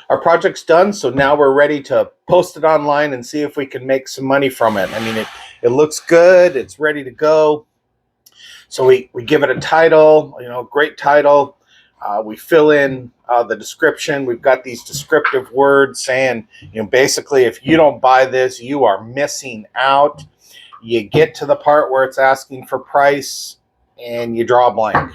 our project's done, so now we're ready to post it online and see if we can make some money from it. I mean, it looks good. It's ready to go. So we give it a title, great title. We fill in the description. We've got these descriptive words saying, basically, if you don't buy this, you are missing out. You get to the part where it's asking for price and you draw a blank.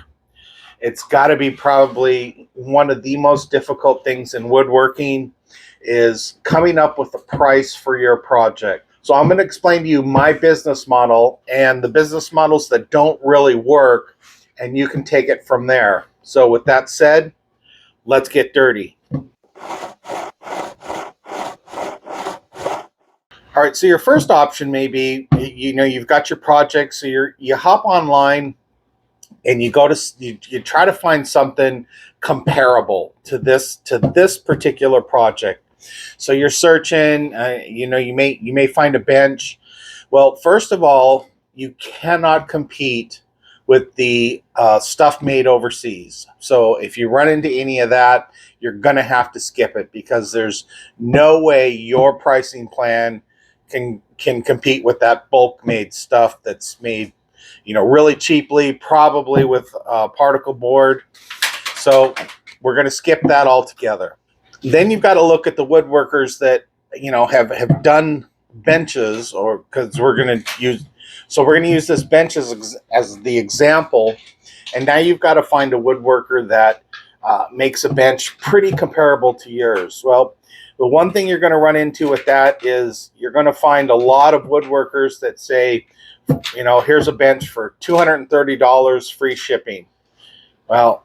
It's got to be probably one of the most difficult things in woodworking is coming up with a price for your project. So I'm going to explain to you my business model and the business models that don't really work, and you can take it from there. So with that said, let's get dirty. All right, so your first option may be, you've got your project, so you hop online and you try to find something comparable to this particular project. So you're searching, you may find a bench. Well, first of all, you cannot compete with the stuff made overseas. So if you run into any of that, you're going to have to skip it because there's no way your pricing plan can compete with that bulk made stuff that's made really cheaply, probably with particle board. So we're going to skip that altogether. Then you've got to look at the woodworkers that have done benches, or because we're going to use this bench as the example. And now you've got to find a woodworker that makes a bench pretty comparable to yours. Well, the one thing you're going to run into with that is you're going to find a lot of woodworkers that say, here's a bench for $230 free shipping. Well,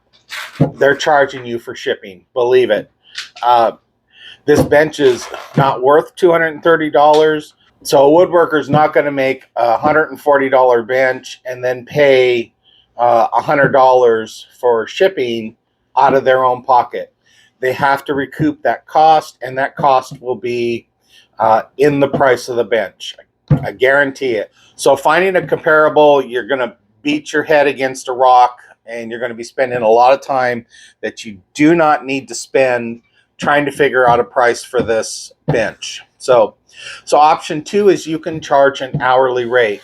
they're charging you for shipping, believe it. This bench is not worth $230. So a woodworker's not going to make a $140 bench and then pay $100 for shipping out of their own pocket. They have to recoup that cost, and that cost will be in the price of the bench. I guarantee it. So finding a comparable, you're going to beat your head against a rock, and you're going to be spending a lot of time that you do not need to spend trying to figure out a price for this bench. So option 2 is you can charge an hourly rate.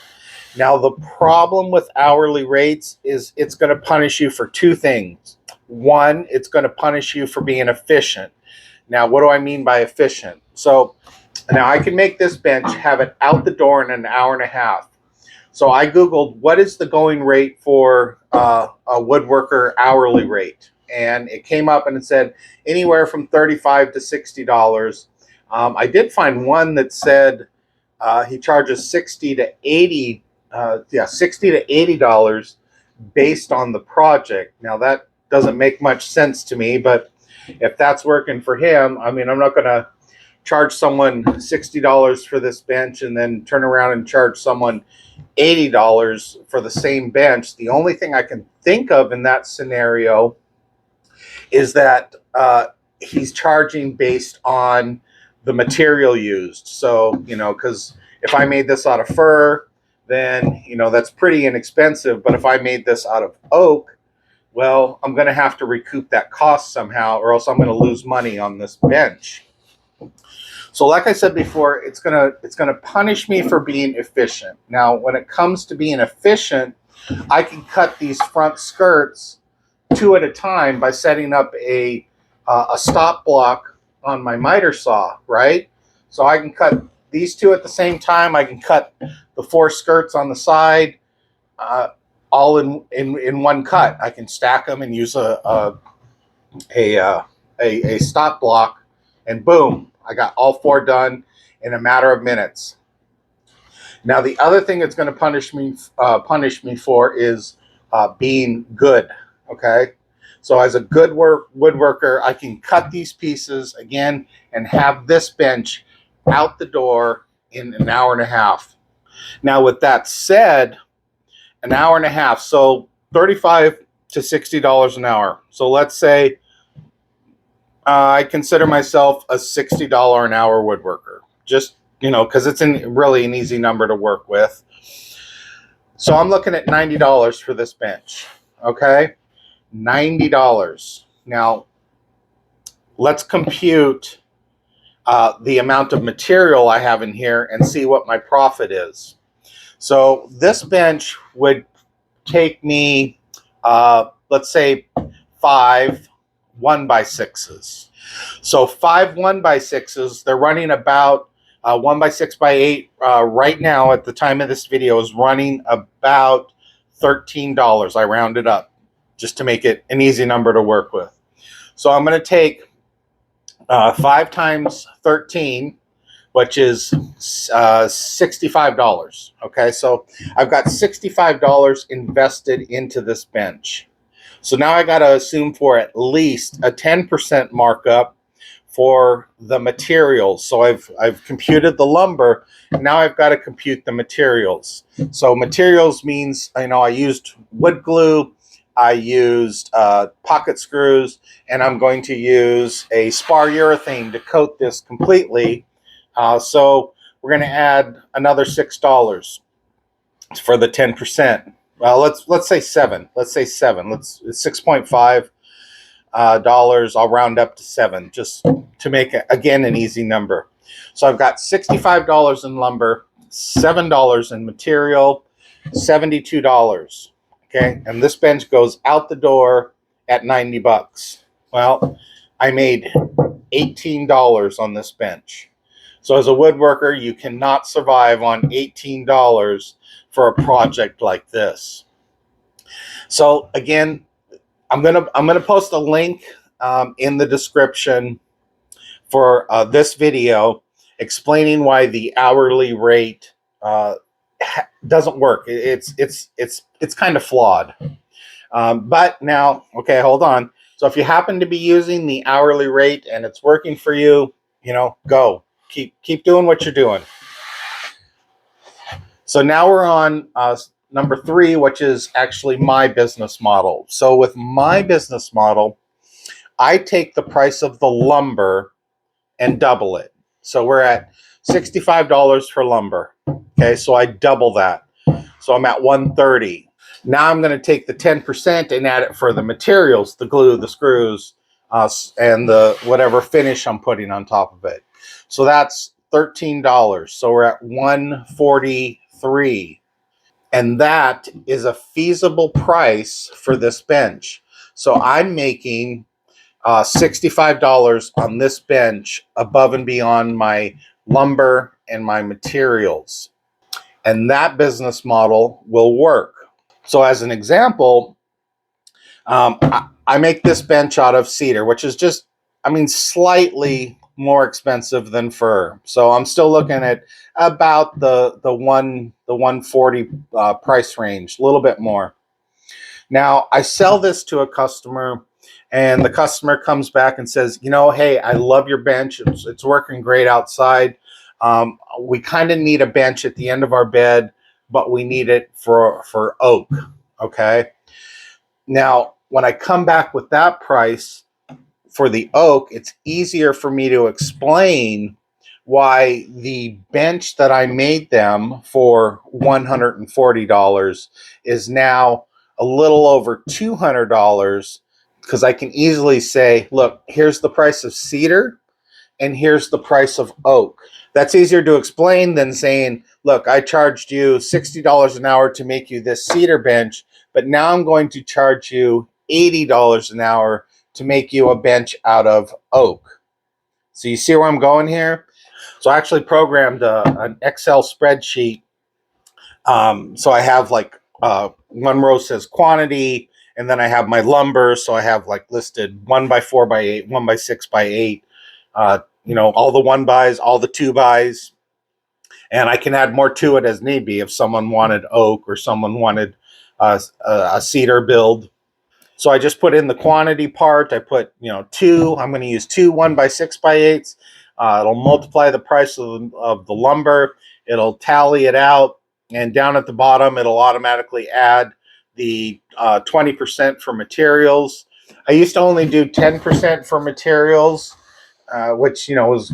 Now, the problem with hourly rates is it's going to punish you for 2 things. One, it's going to punish you for being efficient. Now, what do I mean by efficient? So now I can make this bench, have it out the door in an hour and a half. So I Googled what is the going rate for a woodworker hourly rate. And it came up and it said anywhere from $35 to $60. I did find one that said he charges $60 to $80 based on the project. Now that doesn't make much sense to me, but if that's working for him, I mean, I'm not going to charge someone $60 for this bench and then turn around and charge someone $80 for the same bench. The only thing I can think of in that scenario is that he's charging based on the material used. So, because if I made this out of fir, then, that's pretty inexpensive. But if I made this out of oak, well, I'm going to have to recoup that cost somehow, or else I'm going to lose money on this bench. So like I said before, it's gonna punish me for being efficient. Now, when it comes to being efficient, I can cut these front skirts 2 at a time by setting up a stop block on my miter saw, right? So I can cut these 2 at the same time. I can cut the 4 skirts on the side all in one cut. I can stack them and use a stop block, and boom, I got all 4 done in a matter of minutes. Now, the other thing it's going to punish me for is being good. Okay, so as a good woodworker, I can cut these pieces again and have this bench out the door in an hour and a half. Now, with that said, an hour and a half, so $35 to $60 an hour. So let's say I consider myself a $60 an hour woodworker, just, because it's really an easy number to work with. So I'm looking at $90 for this bench. Okay, $90. Now, let's compute the amount of material I have in here and see what my profit is. So this bench would take me, let's say, 5 1x6s. So 5 1x6s, they're running about 1x6x8 right now at the time of this video is running about $13. I rounded up just to make it an easy number to work with. So I'm going to take 5 times 13, which is $65. Okay, so I've got $65 invested into this bench. So now I got to assume for at least a 10% markup for the materials. So I've computed the lumber. Now I've got to compute the materials. So materials means, I used wood glue, I used pocket screws, and I'm going to use a spar urethane to coat this completely. So we're going to add another $6 for the 10%. Well, let's say 7. Let's say 7. It's 6.5 dollars. I'll round up to 7 just to make it, again, an easy number. So I've got $65 in lumber, $7 in material, $72. Okay, and this bench goes out the door at 90 bucks. Well, I made $18 on this bench. So as a woodworker, you cannot survive on $18 for a project like this. So again, I'm gonna post a link in the description for this video explaining why the hourly rate doesn't work. It's kind of flawed. But now, okay, hold on. So if you happen to be using the hourly rate and it's working for you, go. Keep doing what you're doing. So now we're on number 3, which is actually my business model. So with my business model, I take the price of the lumber and double it. So we're at $65 for lumber. Okay, so I double that. So I'm at $130. Now I'm going to take the 10% and add it for the materials, the glue, the screws, and the whatever finish I'm putting on top of it. So that's $13. So we're at $143. And that is a feasible price for this bench. So I'm making $65 on this bench above and beyond my lumber and my materials. And that business model will work. So as an example, I make this bench out of cedar, which is just, slightly more expensive than fir. So I'm still looking at about the 140 price range, a little bit more. Now I sell this to a customer, and the customer comes back and says, hey, I love your bench. It's working great outside. We kind of need a bench at the end of our bed, but we need it for oak. Okay. Now, when I come back with that price for the oak, it's easier for me to explain why the bench that I made them for $140 is now a little over $200, because I can easily say, look, here's the price of cedar and here's the price of oak. That's easier to explain than saying, look, I charged you $60 an hour to make you this cedar bench, but now I'm going to charge you $80 an hour to make you a bench out of oak. So you see where I'm going here? So I actually programmed an Excel spreadsheet. So I have one row says quantity, and then I have my lumber. So I have listed 1x4x8, 1x6x8, all the 1x, all the 2x. And I can add more to it as need be if someone wanted oak or someone wanted a cedar build. So I just put in the quantity part. I put, 2. I'm going to use 2 1x6x8s. It'll multiply the price of the lumber. It'll tally it out. And down at the bottom, it'll automatically add the 20% for materials. I used to only do 10% for materials, which was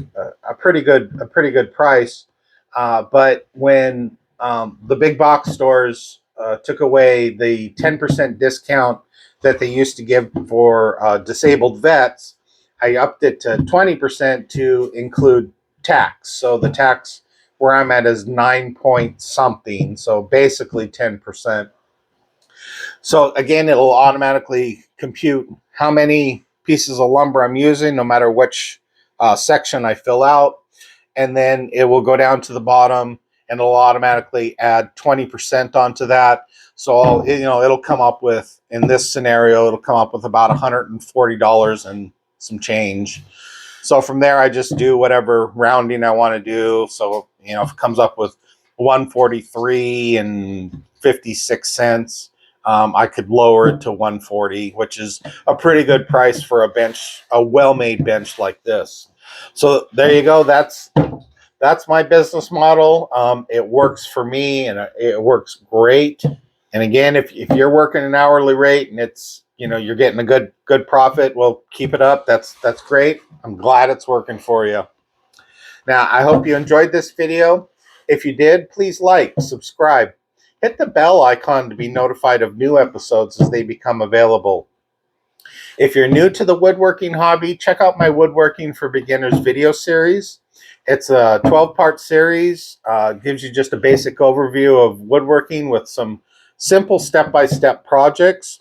a pretty good price. But when the big box stores took away the 10% discount that they used to give for disabled vets, I upped it to 20% to include tax. So the tax where I'm at is 9 point something. So basically 10%. So again, it'll automatically compute how many pieces of lumber I'm using, no matter which section I fill out. And then it will go down to the bottom and it'll automatically add 20% onto that. So, it'll come up with, in this scenario, it'll come up with about $140 and some change. So from there, I just do whatever rounding I want to do. So, if it comes up with 143 and 56 cents, I could lower it to 140, which is a pretty good price for a bench, a well-made bench like this. So there you go. That's my business model. It works for me, and it works great. And again, if you're working an hourly rate and it's you're getting a good profit, well, keep it up. That's great. I'm glad it's working for you. Now, I hope you enjoyed this video. If you did, please like, subscribe, hit the bell icon to be notified of new episodes as they become available. If you're new to the woodworking hobby, check out my Woodworking for Beginners video series. It's a 12-part series, gives you just a basic overview of woodworking with some simple step-by-step projects.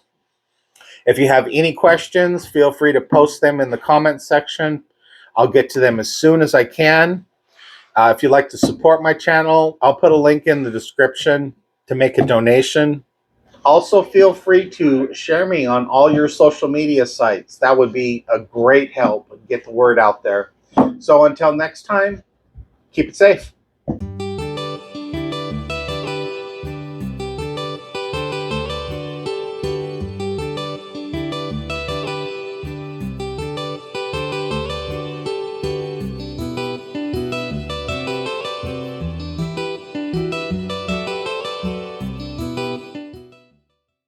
If you have any questions, feel free to post them in the comments section. I'll get to them as soon as I can. If you'd like to support my channel, I'll put a link in the description to make a donation. Also, feel free to share me on all your social media sites. That would be a great help. Get the word out there. So until next time, keep it safe.